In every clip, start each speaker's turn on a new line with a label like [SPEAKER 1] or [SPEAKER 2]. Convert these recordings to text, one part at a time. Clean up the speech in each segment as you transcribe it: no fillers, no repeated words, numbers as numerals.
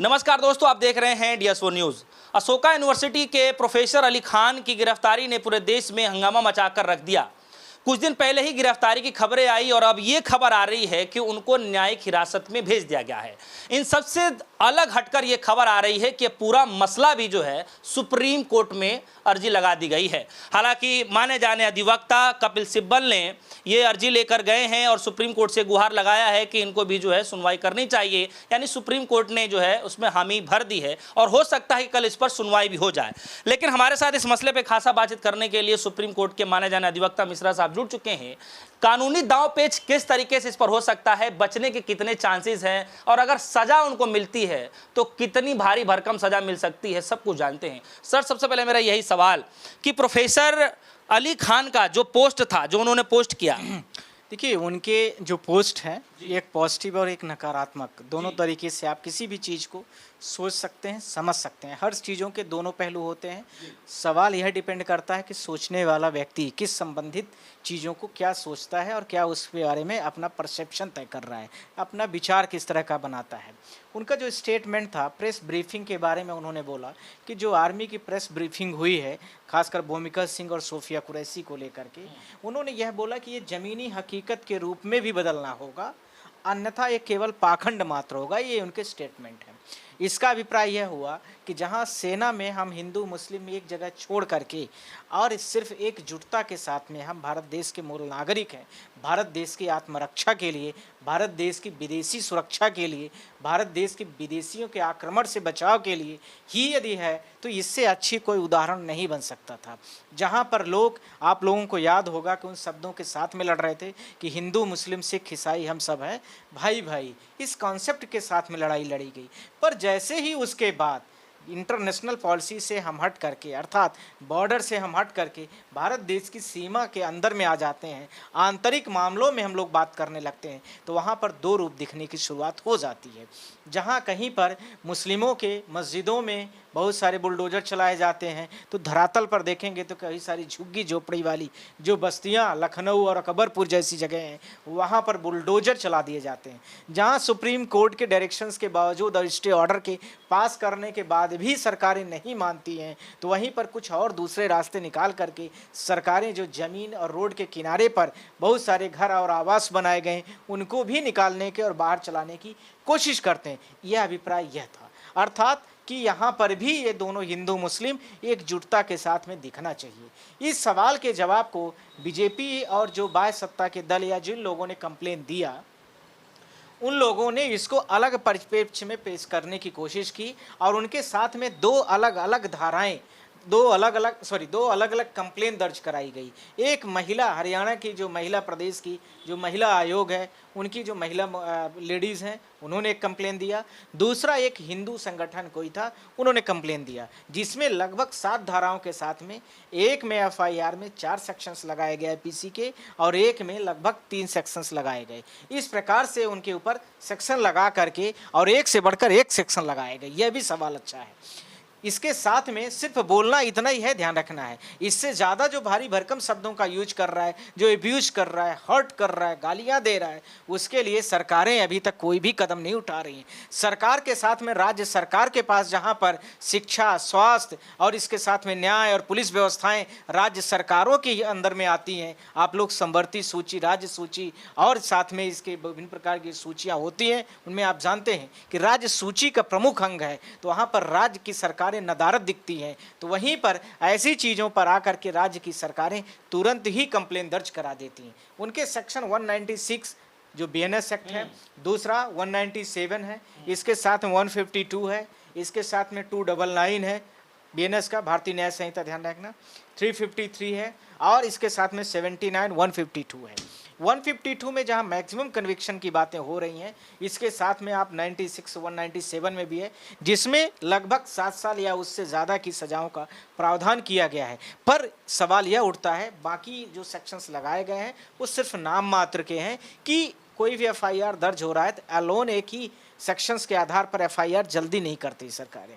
[SPEAKER 1] नमस्कार दोस्तों, आप देख रहे हैं डीएसओ न्यूज़। अशोका यूनिवर्सिटी के प्रोफेसर अली खान की गिरफ्तारी ने पूरे देश में हंगामा मचाकर रख दिया। कुछ दिन पहले ही गिरफ्तारी की खबरें आई और अब ये खबर आ रही है कि उनको न्यायिक हिरासत में भेज दिया गया है। इन सबसे अलग हटकर ये खबर आ रही है कि पूरा मसला भी जो है सुप्रीम कोर्ट में अर्जी लगा दी गई है। हालांकि माने जाने अधिवक्ता कपिल सिब्बल ने ये अर्जी लेकर गए हैं और सुप्रीम कोर्ट से गुहार लगाया है कि इनको भी जो है सुनवाई करनी चाहिए, यानी सुप्रीम कोर्ट ने जो है उसमें हामी भर दी है और हो सकता है कि कल इस पर सुनवाई भी हो जाए। लेकिन हमारे साथ इस मसले पर खासा बातचीत करने के लिए सुप्रीम कोर्ट के माने जाने अधिवक्ता मिश्रा साहब जुड़ चुके हैं। कानूनी दांव पेच किस तरीके से इस पर हो सकता है, बचने के कितने चांसेस हैं और अगर सजा उनको मिलती है तो कितनी भारी भरकम सजा मिल सकती है, सब कुछ जानते हैं। सर, सबसे पहले मेरा यही सवाल कि प्रोफेसर अली खान का जो पोस्ट था, जो उन्होंने पोस्ट किया,
[SPEAKER 2] देखिए उनके जो पोस्ट है एक पॉजिटिव और एक नकारात्मक, दोनों तरीके से आप किसी भी चीज़ को सोच सकते हैं, समझ सकते हैं। हर चीज़ों के दोनों पहलू होते हैं। सवाल यह डिपेंड करता है कि सोचने वाला व्यक्ति किस संबंधित चीज़ों को क्या सोचता है और क्या उस बारे में अपना परसेप्शन तय कर रहा है, अपना विचार किस तरह का बनाता है। उनका जो स्टेटमेंट था प्रेस ब्रीफिंग के बारे में, उन्होंने बोला कि जो आर्मी की प्रेस ब्रीफिंग हुई है खासकर भूमिका सिंह और सोफिया कुरैशी को लेकर के, उन्होंने यह बोला कि ये ज़मीनी हकीकत के रूप में भी बदलना होगा, अन्यथा ये केवल पाखंड मात्र होगा। ये उनके स्टेटमेंट है। इसका अभिप्राय यह हुआ कि जहां सेना में हम हिंदू मुस्लिम एक जगह छोड़ करके और सिर्फ एकजुटता के साथ में हम भारत देश के मूल नागरिक हैं, भारत देश की आत्मरक्षा के लिए, भारत देश की विदेशी सुरक्षा के लिए, भारत देश के विदेशियों के आक्रमण से बचाव के लिए ही यदि है तो इससे अच्छी कोई उदाहरण नहीं बन सकता था। जहां पर लोग, आप लोगों को याद होगा कि उन शब्दों के साथ में लड़ रहे थे कि हिंदू मुस्लिम सिख ईसाई हम सब हैं भाई भाई, इस कॉन्सेप्ट के साथ में लड़ाई लड़ी गई। पर जैसे ही उसके बाद इंटरनेशनल पॉलिसी से हम हट करके, अर्थात बॉर्डर से हम हट करके भारत देश की सीमा के अंदर में आ जाते हैं, आंतरिक मामलों में हम लोग बात करने लगते हैं, तो वहाँ पर दो रूप दिखने की शुरुआत हो जाती है। जहाँ कहीं पर मुस्लिमों के मस्जिदों में बहुत सारे बुलडोज़र चलाए जाते हैं, तो धरातल पर देखेंगे तो कई सारी झुग्गी झोपड़ी वाली जो बस्तियाँ लखनऊ और अकबरपुर जैसी जगह हैं, वहाँ पर बुलडोज़र चला दिए जाते हैं। जहाँ सुप्रीम कोर्ट के डायरेक्शंस के बावजूद और स्टे ऑर्डर के पास करने के बाद भी सरकारें नहीं मानती हैं, तो वहीं पर कुछ और दूसरे रास्ते निकाल करके सरकारें जो ज़मीन और रोड के किनारे पर बहुत सारे घर और आवास बनाए गए उनको भी निकालने के और बाहर चलाने की कोशिश करते हैं। यह अभिप्राय यह था, अर्थात कि यहाँ पर भी ये दोनों हिंदू मुस्लिम एकजुटता के साथ में दिखना चाहिए। इस सवाल के जवाब को बीजेपी और जो बाह्य सत्ता के दल या जिन लोगों ने कंप्लेन दिया, उन लोगों ने इसको अलग परिप्रेक्ष्य में पेश करने की कोशिश की और उनके साथ में दो अलग अलग धाराएं, दो अलग अलग कंप्लेन दर्ज कराई गई। एक महिला, हरियाणा की जो महिला प्रदेश की जो महिला आयोग है, उनकी जो महिला लेडीज़ हैं, उन्होंने एक कंप्लेन दिया। दूसरा एक हिंदू संगठन कोई था, उन्होंने कंप्लेन दिया, जिसमें लगभग 7 धाराओं के साथ में एक में एफआईआर में 4 सेक्शंस लगाए गए पीसी के और एक में लगभग 3 सेक्शंस लगाए गए। इस प्रकार से उनके ऊपर सेक्शन लगा करके और एक से बढ़कर एक सेक्शन लगाए गए। यह भी सवाल अच्छा है। इसके साथ में सिर्फ बोलना इतना ही है, ध्यान रखना है। इससे ज़्यादा जो भारी भरकम शब्दों का यूज कर रहा है, जो एब्यूज कर रहा है, हर्ट कर रहा है, गालियां दे रहा है, उसके लिए सरकारें अभी तक कोई भी कदम नहीं उठा रही हैं। सरकार के साथ में राज्य सरकार के पास जहां पर शिक्षा, स्वास्थ्य और इसके साथ में न्याय और पुलिस व्यवस्थाएं राज्य सरकारों के अंदर में आती हैं। आप लोग संवर्ती सूची, राज्य सूची और साथ में इसके विभिन्न प्रकार की सूचियाँ होती हैं, उनमें आप जानते हैं कि राज्य सूची का प्रमुख अंग है, तो वहाँ पर राज्य की सरकार नदारत दिखती है। तो वहीं पर ऐसी चीज़ों पर आकर के राज्य की सरकारें तुरंत ही कंप्लेन दर्ज करा देती हैं। उनके सेक्शन 196 जो बीएनएस एक्ट है, दूसरा 197 है, इसके साथ में 152 है, इसके साथ में 299 है बीएनएस का, भारतीय न्याय संहिता ध्यान रखना, 353 है और इसके साथ में 79, 152 है। 152 में जहां मैक्सिमम कन्विक्शन की बातें हो रही हैं, इसके साथ में आप 96, 197 में भी है, जिसमें लगभग 7 साल या उससे ज़्यादा की सजाओं का प्रावधान किया गया है। पर सवाल यह उठता है, बाकी जो सेक्शंस लगाए गए हैं वो सिर्फ नाम मात्र के हैं कि कोई भी एफआईआर दर्ज हो रहा है तो अलोन एक ही सेक्शंस के आधार पर एफआईआर जल्दी नहीं करती सरकारें।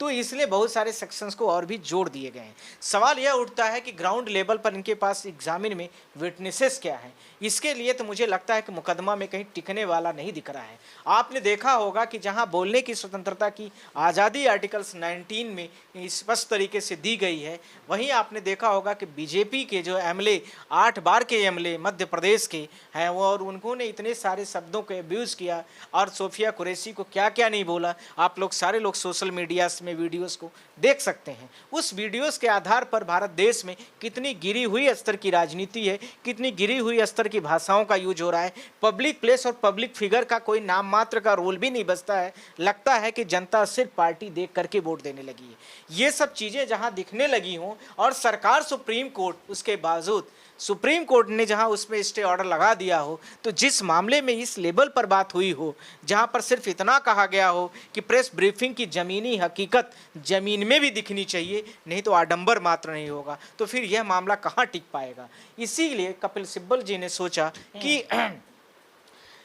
[SPEAKER 2] तो इसलिए बहुत सारे सेक्शंस को और भी जोड़ दिए गए हैं। सवाल यह उठता है कि ग्राउंड लेवल पर इनके पास एग्जामिन में विटनेसेस क्या हैं। इसके लिए तो मुझे लगता है कि मुकदमा में कहीं टिकने वाला नहीं दिख रहा है। आपने देखा होगा कि जहां बोलने की स्वतंत्रता की आज़ादी आर्टिकल्स 19 में स्पष्ट तरीके से दी गई है, वहीं आपने देखा होगा कि बीजेपी के जो एमएलए 8 बार के एमएलए मध्य प्रदेश के हैं वो, और उन्होंने इतने सारे शब्दों को अब्यूज़ किया और सोफिया कुरैशी को क्या क्या नहीं बोला। आप लोग सारे लोग सोशल मीडिया में वीडियोस को देख सकते हैं। उस वीडियोस के आधार पर भारत देश में कितनी गिरी हुई स्तर की राजनीति है, कितनी गिरी हुई स्तर की भाषाओं का यूज हो रहा है। पब्लिक प्लेस और पब्लिक फिगर का कोई नाम मात्र का रोल भी नहीं बचता है। लगता है कि जनता सिर्फ पार्टी देख करके वोट देने लगी है। ये सब चीज़ें जहां दिखने लगी हों और सरकार सुप्रीम कोर्ट उसके बावजूद सुप्रीम कोर्ट ने जहां उसमें स्टे ऑर्डर लगा दिया हो, तो जिस मामले में इस लेवल पर बात हुई हो, जहां पर सिर्फ इतना कहा गया हो कि प्रेस ब्रीफिंग की ज़मीनी हकीकत ज़मीन में भी दिखनी चाहिए, नहीं तो आडंबर मात्र नहीं होगा, तो फिर यह मामला कहां टिक पाएगा। इसीलिए कपिल सिब्बल जी ने सोचा कि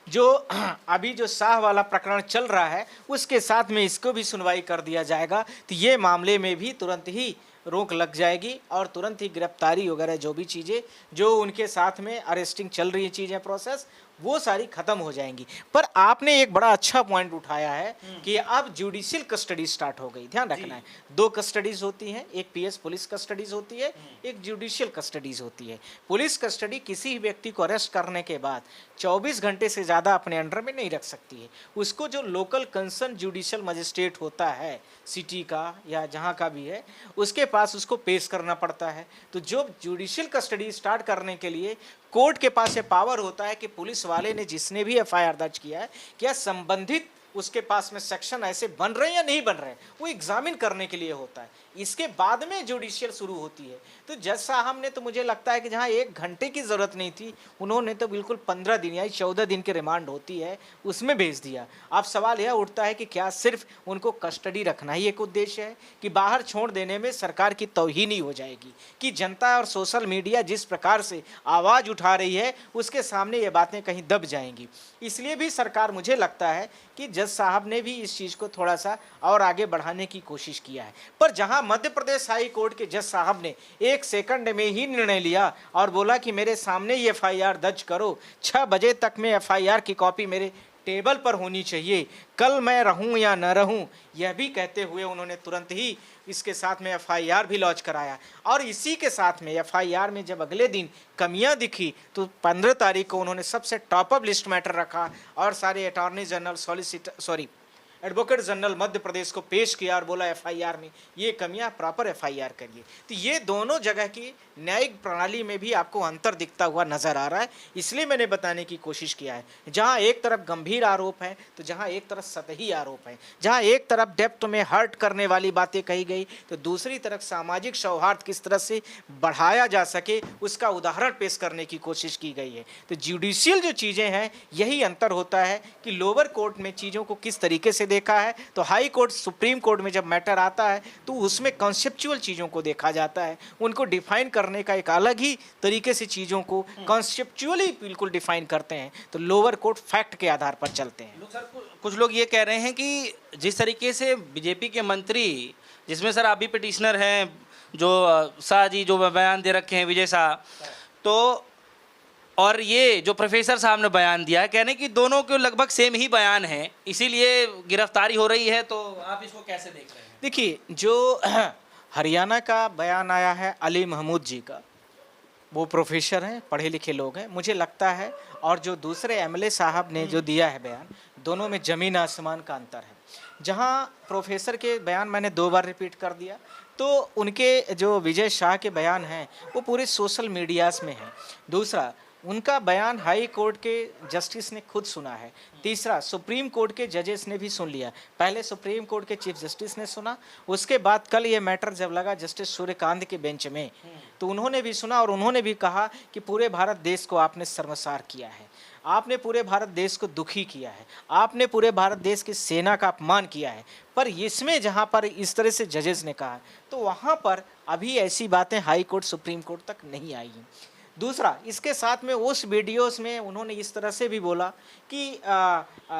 [SPEAKER 2] जो अभी जो शाह वाला प्रकरण चल रहा है उसके साथ में इसको भी सुनवाई कर दिया जाएगा, तो ये मामले में भी तुरंत ही रोक लग जाएगी और तुरंत ही गिरफ्तारी वगैरह जो भी चीज़ें जो उनके साथ में अरेस्टिंग चल रही है चीज़ें प्रोसेस वो सारी ख़त्म हो जाएंगी। पर आपने एक बड़ा अच्छा पॉइंट उठाया है कि अब जुडिशियल कस्टडी स्टार्ट हो गई। ध्यान रखना है, 2 कस्टडीज़ होती हैं, एक पीएस पुलिस कस्टडीज़ होती है, एक जुडिशियल कस्टडीज़ होती है। पुलिस कस्टडी किसी व्यक्ति को अरेस्ट करने के बाद 24 घंटे से ज़्यादा अपने अंडर में नहीं रख सकती है। उसको जो लोकल कंसर्न जुडिशियल मजिस्ट्रेट होता है सिटी का या जहाँ का भी है, उसके पास उसको पेश करना पड़ता है। तो जो जुडिशियल कस्टडी स्टार्ट करने के लिए कोर्ट के पास ये पावर होता है कि पुलिस वाले ने जिसने भी एफआईआर दर्ज किया है क्या संबंधित उसके पास में सेक्शन ऐसे बन रहे हैं या नहीं बन रहे हैं, वो एग्जामिन करने के लिए होता है। इसके बाद में जुडिशियल शुरू होती है। तो जज साहब ने तो मुझे लगता है कि जहां 1 घंटे की ज़रूरत नहीं थी, उन्होंने तो बिल्कुल 15 दिन या 14 दिन की रिमांड होती है उसमें भेज दिया। अब सवाल यह उठता है कि क्या सिर्फ उनको कस्टडी रखना ही एक उद्देश्य है कि बाहर छोड़ देने में सरकार की तौहीनी हो जाएगी, कि जनता और सोशल मीडिया जिस प्रकार से आवाज़ उठा रही है उसके सामने ये बातें कहीं दब जाएंगी। इसलिए भी सरकार, मुझे लगता है कि जज साहब ने भी इस चीज़ को थोड़ा सा और आगे बढ़ाने की कोशिश किया है। पर जहां मध्य प्रदेश हाई कोर्ट के जज साहब ने 1 सेकंड में ही निर्णय लिया और बोला कि मेरे सामने ही एफआईआर दर्ज करो, 6 बजे तक में एफआईआर की कॉपी मेरे टेबल पर होनी चाहिए, कल मैं रहूं या न रहूं, यह भी कहते हुए उन्होंने तुरंत ही इसके साथ में एफआईआर भी लॉन्च कराया। और इसी के साथ में एफआईआर में जब अगले दिन कमियां दिखी तो 15 तारीख को उन्होंने सबसे टॉपअप लिस्ट मैटर रखा और सारे attorney general advocate general Madhya Pradesh को पेश किया और बोला एफआईआर में ये कमियां प्रॉपर एफआईआर करिए। तो ये दोनों जगह की न्यायिक प्रणाली में भी आपको अंतर दिखता हुआ नजर आ रहा है। इसलिए मैंने बताने की कोशिश किया है, जहां एक तरफ गंभीर आरोप है तो जहां एक तरफ सतही आरोप है, जहां एक तरफ डेप्थ में हर्ट करने वाली बातें कही गई तो दूसरी तरफ सामाजिक सौहार्द किस तरह से बढ़ाया जा सके उसका उदाहरण पेश करने की कोशिश की गई है। तो जुडिशियल जो चीज़ें हैं यही अंतर होता है कि लोअर कोर्ट में चीज़ों को किस तरीके से देखा है, तो हाई कोर्ट सुप्रीम कोर्ट में जब मैटर आता है तो उसमें कॉन्सेप्चुअल चीज़ों को देखा जाता है, उनको डिफाइन करने का एक अलग ही तरीके से चीज़ों को कॉन्सेप्चुअली बिल्कुल डिफाइन करते हैं। तो लोअर कोर्ट फैक्ट के आधार पर चलते हैं।
[SPEAKER 1] सर, कुछ लोग ये कह रहे हैं कि जिस तरीके से बीजेपी के मंत्री, जिसमें सर आप भी पिटिशनर हैं, जो शाह जी जो बयान दे रखे हैं विजय शाह, तो और ये जो प्रोफेसर साहब ने बयान दिया है, कहने कि दोनों के लगभग सेम ही बयान है, इसीलिए गिरफ्तारी हो रही है, तो आप इसको कैसे देख रहे हैं?
[SPEAKER 2] देखिए, जो हरियाणा का बयान आया है अली महमूद जी का, वो प्रोफेसर हैं, पढ़े लिखे लोग हैं, मुझे लगता है, और जो दूसरे एमएलए साहब ने जो दिया है बयान, दोनों में ज़मीन आसमान का अंतर है। जहां प्रोफेसर के बयान मैंने 2 बार रिपीट कर दिया, तो उनके जो विजय शाह के बयान हैं वो पूरे सोशल मीडियाज़ में हैं। दूसरा, उनका बयान हाई कोर्ट के जस्टिस ने खुद सुना है। तीसरा, सुप्रीम कोर्ट के जजेस ने भी सुन लिया। पहले सुप्रीम कोर्ट के चीफ जस्टिस ने सुना, उसके बाद कल ये मैटर जब लगा जस्टिस सूर्यकांत के बेंच में, तो उन्होंने भी सुना और उन्होंने भी कहा कि पूरे भारत देश को आपने शर्मसार किया है, आपने पूरे भारत देश को दुखी किया है, आपने पूरे भारत देश की सेना का अपमान किया है। पर इसमें जहाँ पर इस तरह से जजेस ने कहा, तो वहाँ पर अभी ऐसी बातें हाई कोर्ट सुप्रीम कोर्ट तक नहीं आई हैं। दूसरा, इसके साथ में उस वीडियोस में उन्होंने इस तरह से भी बोला कि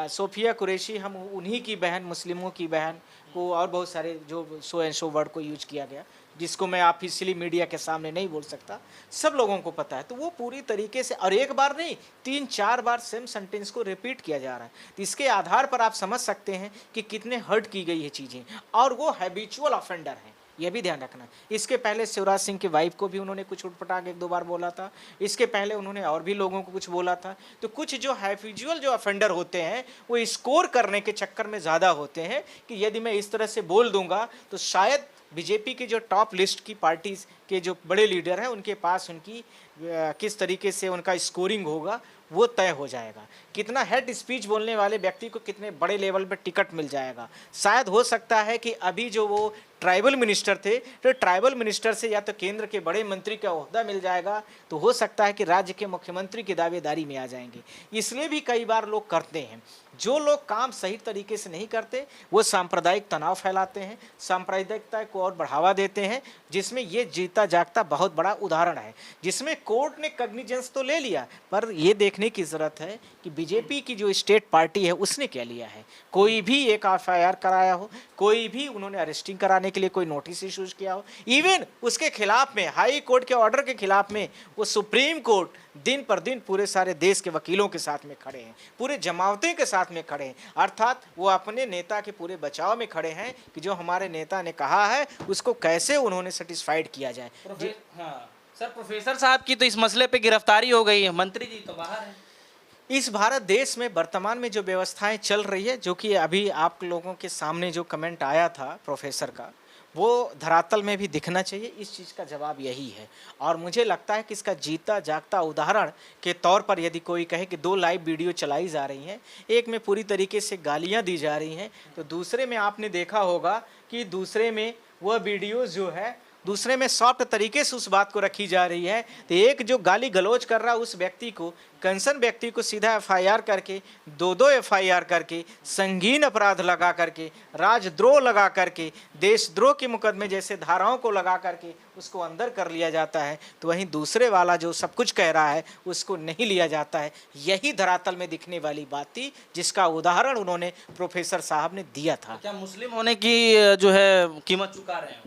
[SPEAKER 2] सोफिया कुरैशी हम उन्हीं की बहन, मुस्लिमों की बहन को, और बहुत सारे जो सो एंड सो वर्ड को यूज किया गया, जिसको मैं ऑफिशियली मीडिया के सामने नहीं बोल सकता, सब लोगों को पता है। तो वो पूरी तरीके से, और एक बार नहीं 3-4 बार सेम सेंटेंस को रिपीट किया जा रहा है। तो इसके आधार पर आप समझ सकते हैं कि कितने हर्ट की गई है चीज़ें, और वो हैबिचुअल ऑफेंडर हैं, ये भी ध्यान रखना। इसके पहले शिवराज सिंह की वाइफ को भी उन्होंने कुछ उठपटांग 1-2 बार बोला था, इसके पहले उन्होंने और भी लोगों को कुछ बोला था। तो कुछ जो हैबिचुअल जो ऑफेंडर होते हैं वो स्कोर करने के चक्कर में ज़्यादा होते हैं कि यदि मैं इस तरह से बोल दूंगा तो शायद बीजेपी के जो टॉप लिस्ट की पार्टीज के जो बड़े लीडर हैं उनके पास उनकी किस तरीके से उनका स्कोरिंग होगा वो तय हो जाएगा। कितना हेड स्पीच बोलने वाले व्यक्ति को कितने बड़े लेवल पर टिकट मिल जाएगा। शायद हो सकता है कि अभी जो वो ट्राइबल मिनिस्टर थे, तो ट्राइबल मिनिस्टर से या तो केंद्र के बड़े मंत्री का ओहदा मिल जाएगा, तो हो सकता है कि राज्य के मुख्यमंत्री की दावेदारी में आ जाएंगे। इसलिए भी कई बार लोग करते हैं, जो लोग काम सही तरीके से नहीं करते वो सांप्रदायिक तनाव फैलाते हैं, सांप्रदायिकता को और बढ़ावा देते हैं, जिसमें ये जीता जागता बहुत बड़ा उदाहरण है, जिसमें कोर्ट ने कॉग्निजेंस तो ले लिया, पर ये देखने की ज़रूरत है कि बीजेपी की जो स्टेट पार्टी है उसने क्या लिया है। कोई भी एक एफआईआर कराया हो, कोई भी उन्होंने अरेस्टिंग कराने के लिए कोई नोटिस इशूज किया हो, इवन उसके खिलाफ में हाई कोर्ट के ऑर्डर के खिलाफ में वो सुप्रीम कोर्ट दिन पर दिन पूरे सारे देश के वकीलों के साथ में खड़े हैं, पूरे जमावते के साथ में खड़े हैं, अर्थात वो अपने नेता के पूरे बचाव में खड़े हैं कि जो हमारे नेता ने कहा है उसको कैसे उन्होंने सेटिस्फाइड किया जाए।
[SPEAKER 1] हाँ सर, प्रोफेसर साहब की तो इस मसले पे गिरफ्तारी हो गई है, मंत्री जी तो बाहर हैं।
[SPEAKER 2] इस भारत देश में वर्तमान में जो व्यवस्थाएं चल रही है, जो कि अभी आप लोगों के सामने जो कमेंट आया था प्रोफेसर का, वो धरातल में भी दिखना चाहिए। इस चीज़ का जवाब यही है, और मुझे लगता है कि इसका जीता जागता उदाहरण के तौर पर यदि कोई कहे कि 2 लाइव वीडियो चलाई जा रही हैं, एक में पूरी तरीके से गालियां दी जा रही हैं, तो दूसरे में आपने देखा होगा कि दूसरे में वह वीडियो जो है, दूसरे में सॉफ्ट तरीके से उस बात को रखी जा रही है। तो एक जो गाली गलौज कर रहा है उस व्यक्ति को, कंसर्न व्यक्ति को सीधा एफआईआर करके, 2-2 एफआईआर करके, संगीन अपराध लगा करके, राजद्रोह लगा करके, देशद्रोह के मुकदमे जैसे धाराओं को लगा करके उसको अंदर कर लिया जाता है। तो वहीं दूसरे वाला जो सब कुछ कह रहा है उसको नहीं लिया जाता है। यही धरातल में दिखने वाली बात थी, जिसका उदाहरण उन्होंने प्रोफेसर साहब ने दिया था।
[SPEAKER 1] क्या मुस्लिम होने की जो है कीमत चुका रहे हैं?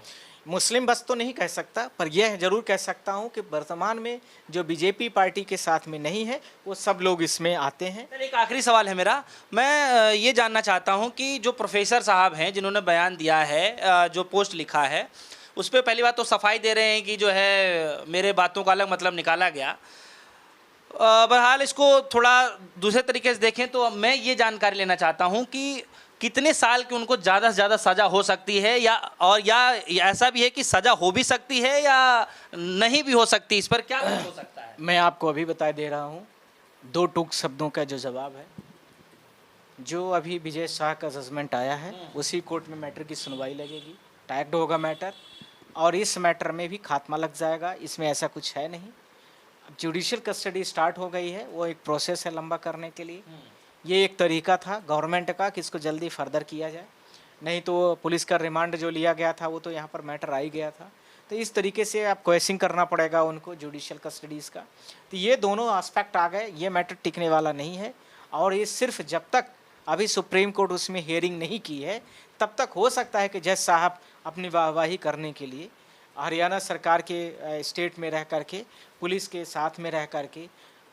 [SPEAKER 2] मुस्लिम बस तो नहीं कह सकता, पर यह जरूर कह सकता हूं कि वर्तमान में जो बीजेपी पार्टी के साथ में नहीं है वो सब लोग इसमें आते हैं।
[SPEAKER 1] एक आखिरी सवाल है मेरा, मैं ये जानना चाहता हूं कि जो प्रोफेसर साहब हैं जिन्होंने बयान दिया है, जो पोस्ट लिखा है, उस पर पहली बात तो सफाई दे रहे हैं कि जो है मेरे बातों का अलग मतलब निकाला गया। बहरहाल इसको थोड़ा दूसरे तरीके से देखें तो मैं ये जानकारी लेना चाहता हूँ कि कितने साल की उनको ज़्यादा से ज़्यादा सज़ा हो सकती है, या ऐसा भी है कि सज़ा हो भी सकती है या नहीं भी हो सकती, इस पर क्या हो सकता है?
[SPEAKER 2] मैं आपको अभी बता दे रहा हूँ 2 टूक शब्दों का जो जवाब है। जो अभी विजय शाह का जजमेंट आया है उसी कोर्ट में मैटर की सुनवाई लगेगी, टैग्ड होगा मैटर, और इस मैटर में भी खात्मा लग जाएगा। इसमें ऐसा कुछ है नहीं। जुडिशियल कस्टडी स्टार्ट हो गई है, वो एक प्रोसेस है लंबा करने के लिए। ये एक तरीका था गवर्नमेंट का कि इसको जल्दी फर्दर किया जाए, नहीं तो पुलिस का रिमांड जो लिया गया था वो तो यहाँ पर मैटर आ ही गया था। तो इस तरीके से आप क्वेश्चन करना पड़ेगा उनको जुडिशियल कस्टडीज़ का। तो ये दोनों एस्पेक्ट आ गए, ये मैटर टिकने वाला नहीं है। और ये सिर्फ जब तक अभी सुप्रीम कोर्ट उसमें हियरिंग नहीं की है तब तक हो सकता है कि जज साहब अपनी वाहवाही करने के लिए हरियाणा सरकार के स्टेट में रह करके, पुलिस के साथ में रह करके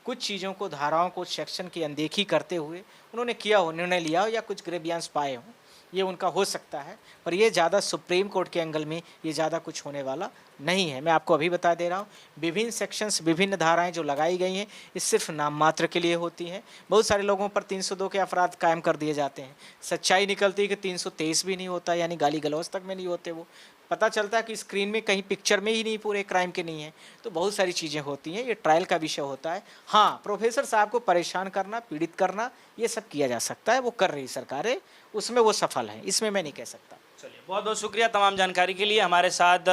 [SPEAKER 2] कुछ चीज़ों को, धाराओं को, सेक्शन की अनदेखी करते हुए उन्होंने किया हो, निर्णय लिया हो, या कुछ ग्रेवियांस पाए हों, ये उनका हो सकता है। पर ये ज़्यादा सुप्रीम कोर्ट के एंगल में ये ज़्यादा कुछ होने वाला नहीं है। मैं आपको अभी बता दे रहा हूँ, विभिन्न सेक्शंस, विभिन्न धाराएं जो लगाई गई हैं ये सिर्फ नाम मात्र के लिए होती हैं। बहुत सारे लोगों पर 302 के अपराध कायम कर दिए जाते हैं, सच्चाई निकलती है कि 323 भी नहीं होता, यानी गाली गलौज तक में नहीं होते। वो पता चलता है कि स्क्रीन में कहीं पिक्चर में ही नहीं पूरे क्राइम के नहीं है। तो बहुत सारी चीज़ें होती हैं, ये ट्रायल का विषय होता है। हाँ, प्रोफेसर साहब को परेशान करना, पीड़ित करना, ये सब किया जा सकता है, वो कर रही सरकारें, उसमें वो सफल हैं, इसमें मैं नहीं कह सकता।
[SPEAKER 1] चलिए। बहुत बहुत शुक्रिया तमाम जानकारी के लिए। हमारे साथ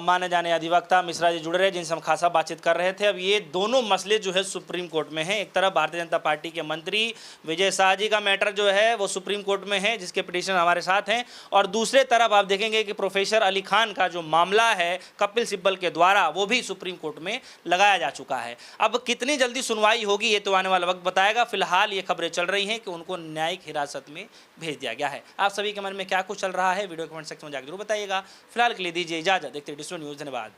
[SPEAKER 1] माने जाने अधिवक्ता मिश्रा जी जुड़ रहे हैं, जिनसे हम खासा बातचीत कर रहे थे। अब ये दोनों मसले जो है सुप्रीम कोर्ट में हैं। एक तरफ भारतीय जनता पार्टी के मंत्री विजय शाह जी का मैटर जो है वो सुप्रीम कोर्ट में है, जिसके पिटीशन हमारे साथ हैं, और दूसरे तरफ आप देखेंगे कि प्रोफेसर अली खान का जो मामला है कपिल सिब्बल के द्वारा, वो भी सुप्रीम कोर्ट में लगाया जा चुका है। अब कितनी जल्दी सुनवाई होगी ये तो आने वाला वक्त बताएगा। फिलहाल ये खबरें चल रही हैं कि उनको न्यायिक हिरासत में भेज दिया गया है। आप सभी के मन में क्या कुछ चल रहा है, वीडियो कमेंट सेक्शन में जाकर जरूर बताइएगा। फिलहाल के लिए दीजिए इजाजत। देखते रहिए डिस्ट्रिक्ट न्यूज़। धन्यवाद।